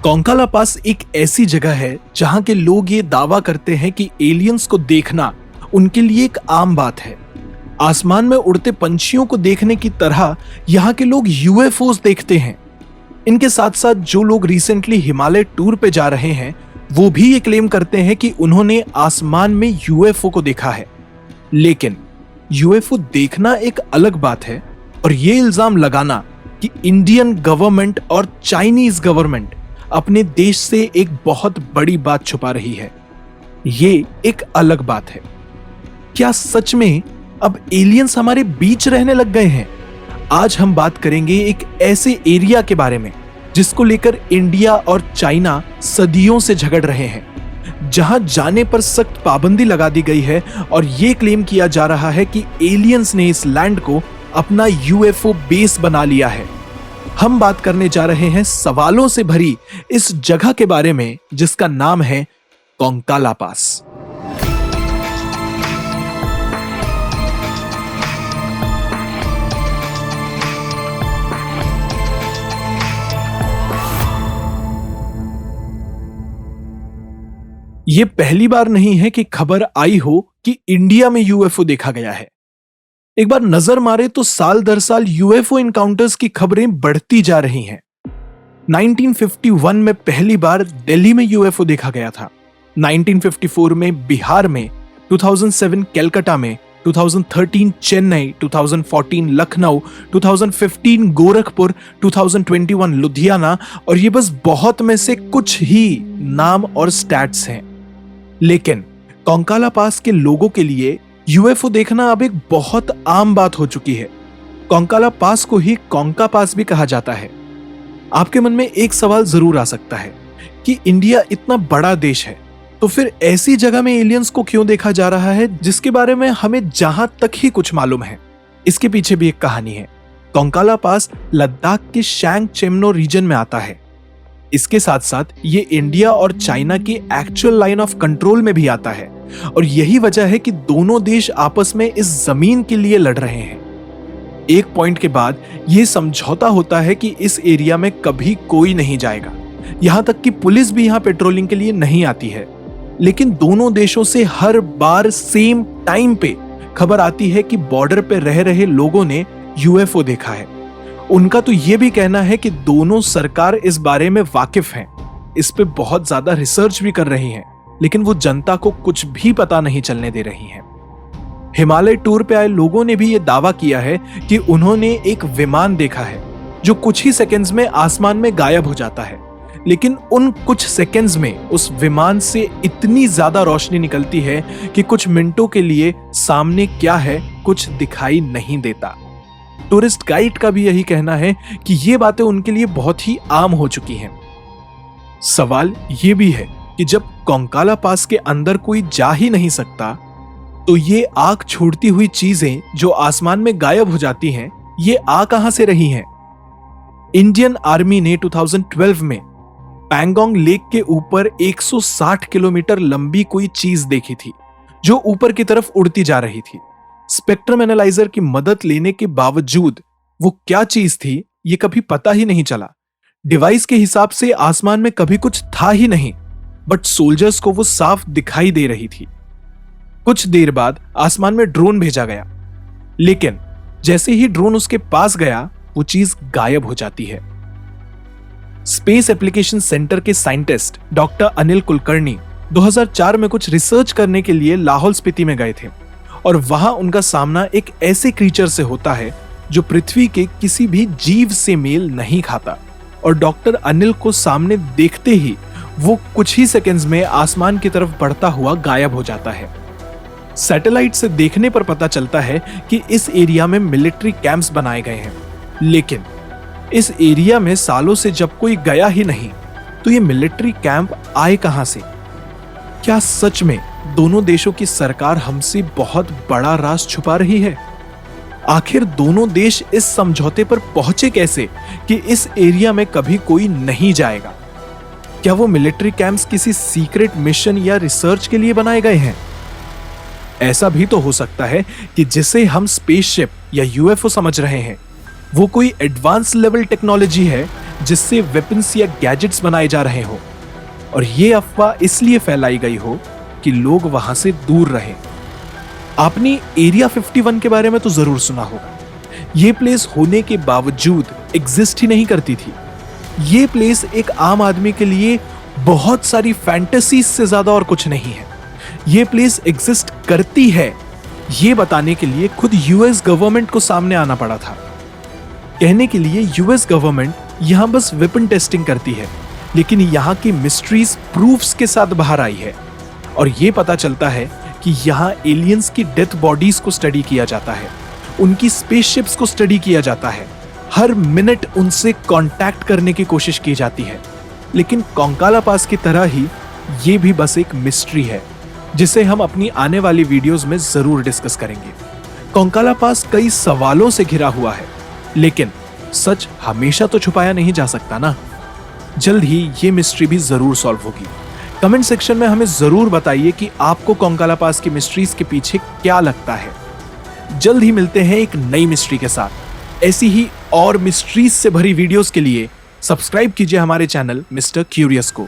कोंकाला पास एक ऐसी जगह है जहां के लोग ये दावा करते हैं कि एलियंस को देखना उनके लिए एक आम बात है। आसमान में उड़ते पंछियों को देखने की तरह यहाँ के लोग यूएफओस देखते हैं। इनके साथ साथ जो लोग रिसेंटली हिमालय टूर पे जा रहे हैं वो भी ये क्लेम करते हैं कि उन्होंने आसमान में यूएफओ को देखा है। लेकिन यूएफओ देखना एक अलग बात है और ये इल्जाम लगाना कि इंडियन गवर्नमेंट और चाइनीज गवर्नमेंट अपने देश से एक बहुत बड़ी बात छुपा रही है, ये एक अलग बात है। क्या सच में अब एलियंस हमारे बीच रहने लग गए हैं? आज हम बात करेंगे एक ऐसे एरिया के बारे में जिसको लेकर इंडिया और चाइना सदियों से झगड़ रहे हैं, जहां जाने पर सख्त पाबंदी लगा दी गई है और यह क्लेम किया जा रहा है कि एलियंस ने इस लैंड को अपना यूएफओ बेस बना लिया है। हम बात करने जा रहे हैं सवालों से भरी इस जगह के बारे में जिसका नाम है कोंकाला पास। यह पहली बार नहीं है कि खबर आई हो कि इंडिया में यूएफओ देखा गया है। एक बार नजर मारे तो साल दर साल यूएफओ इनकाउंटर्स की खबरें बढ़ती जा रही हैं। 1951 में पहली बार दिल्ली में यूएफओ देखा गया था, 1954 में बिहार में, 2007 कलकत्ता में, 2013 चेन्नई, 2014 लखनऊ, 2015 गोरखपुर, 2021 लुधियाना और ये बस बहुत में से कुछ ही नाम और स्टैट्स हैं। लेकिन कोंकाला पास के लोगों के लिए यूएफओ देखना अब एक बहुत आम बात हो चुकी है। कोंकाला पास को ही कोंका पास भी कहा जाता है। आपके मन में एक सवाल जरूर आ सकता है कि इंडिया इतना बड़ा देश है तो फिर ऐसी जगह में एलियंस को क्यों देखा जा रहा है जिसके बारे में हमें जहां तक ही कुछ मालूम है। इसके पीछे भी एक कहानी है। कोंकाला पास लद्दाख के शैंग चेमनो रीजन में आता है। इसके साथ साथ ये इंडिया और चाइना की एक्चुअल लाइन ऑफ कंट्रोल में भी आता है और यही वजह है कि दोनों देश आपस में इस जमीन के लिए लड़ रहे हैं। एक पॉइंट के बाद यह समझौता होता है कि इस एरिया में कभी कोई नहीं जाएगा, यहां तक कि पुलिस भी यहां पेट्रोलिंग के लिए नहीं आती है। लेकिन दोनों देशों से हर बार सेम टाइम पे खबर आती है कि बॉर्डर पे रह रहे लोगों ने यूएफओ देखा है। उनका तो यह भी कहना है कि दोनों सरकार इस बारे में वाकिफ हैं, इस पे बहुत ज्यादा रिसर्च भी कर रही हैं, लेकिन वो जनता को कुछ भी पता नहीं चलने दे रही हैं। हिमालय टूर पे आए लोगों ने भी ये दावा किया है कि उन्होंने एक विमान देखा है जो कुछ ही सेकंड्स में आसमान में गायब हो जाता है, लेकिन उन कुछ सेकंड्स में उस विमान से इतनी ज्यादा रोशनी निकलती है कि कुछ मिनटों के लिए सामने क्या है कुछ दिखाई नहीं देता। टूरिस्ट गाइड का भी यही कहना है कि ये बातें उनके लिए बहुत ही आम हो चुकी हैं। सवाल ये भी है कि जब कोंकाला पास के अंदर कोई जा ही नहीं सकता तो ये आग छोड़ती हुई चीजें जो आसमान में गायब हो जाती हैं, ये आ कहां से रही हैं? इंडियन आर्मी ने 2012 में पैंगोंग लेक के ऊपर 160 किलोमीटर लंबी कोई चीज देखी थी जो ऊपर की तरफ उड़ती जा रही थी। स्पेक्ट्रम एनालाइजर की मदद लेने के बावजूद वो क्या चीज थी ये कभी पता ही नहीं चला। डिवाइस के हिसाब से आसमान में कभी कुछ था ही नहीं, बट सोल्जर्स को वो साफ दिखाई दे रही थी। कुछ देर बाद आसमान में ड्रोन भेजा गया, लेकिन जैसे ही ड्रोन उसके पास गया वो चीज गायब हो जाती है। स्पेस एप्लीकेशन सेंटर के साइंटिस्ट डॉक्टर अनिल कुलकर्णी 2004 में कुछ रिसर्च करने के लिए लाहौल स्पीति में गए थे और वहां उनका सामना एक ऐसे क्रीचर से होता है जो पृथ्वी के किसी भी जीव से मेल नहीं खाता और डॉक्टर अनिल को सामने देखते ही वो कुछ ही सेकंड्स में आसमान की तरफ बढ़ता हुआ गायब हो जाता है। सैटेलाइट से देखने पर पता चलता है कि इस एरिया में मिलिट्री कैंप्स बनाए गए हैं, लेकिन इस एरिया में सालों से जब कोई गया ही नहीं तो ये मिलिट्री कैंप आए कहां से? क्या सच में दोनों देशों की सरकार हमसे बहुत बड़ा राज छुपा रही है? आखिर दोनों देश इस समझौते पर पहुंचे कैसे कि इस एरिया में कभी कोई नहीं जाएगा? क्या वो मिलिट्री कैंप्स किसी सीक्रेट मिशन या रिसर्च के लिए बनाए गए हैं? ऐसा भी तो हो सकता है कि जिसे हम स्पेसशिप या यूएफओ समझ रहे हैं वो कोई एडवांस लेवल टेक्नोलॉजी है जिससे वेपन्स या गैजेट्स बनाए जा रहे हो, और ये अफवाह इसलिए फैलाई गई हो कि लोग वहां से दूर रहें। आपने एरिया 51 के बारे में तो जरूर सुना होगा। ये प्लेस होने के बावजूद एग्जिस्ट ही नहीं करती थी। ये प्लेस एक आम आदमी के लिए बहुत सारी फैंटेसीज से ज्यादा और कुछ नहीं है। ये प्लेस एग्जिस्ट करती है, ये बताने के लिए खुद यूएस गवर्नमेंट को सामने आना पड़ा था। कहने के लिए यूएस गवर्नमेंट यहां बस वेपन टेस्टिंग करती है, लेकिन यहां की मिस्ट्रीज प्रूफ्स के साथ बाहर आई है, और यह पता चलता है कि यहां एलियंस की डेथ बॉडीज को स्टडी किया जाता है, उनकी स्पेसशिप्स को स्टडी किया जाता है, हर मिनट उनसे कांटेक्ट करने की कोशिश की जाती है। लेकिन कोंकाला पास की तरह ही ये भी बस एक मिस्ट्री है, जिसे हम अपनी आने वाली वीडियोस में जरूर डिस्कस करेंगे। कोंकाला पास कई सवालों से घिरा हुआ है, लेकिन सच हमेशा तो छुपाया नहीं जा सकता ना। जल्द ही ये मिस्ट्री भी जरूर सॉल्व होगी। कमेंट सेक्शन में हमें जरूर बताइए कि आपको कोंकाला पास की मिस्ट्रीज के पीछे क्या लगता है। जल्द ही मिलते हैं एक नई मिस्ट्री के साथ। ऐसी ही और मिस्ट्रीज से भरी वीडियोस के लिए सब्सक्राइब कीजिए हमारे चैनल मिस्टर क्यूरियस को।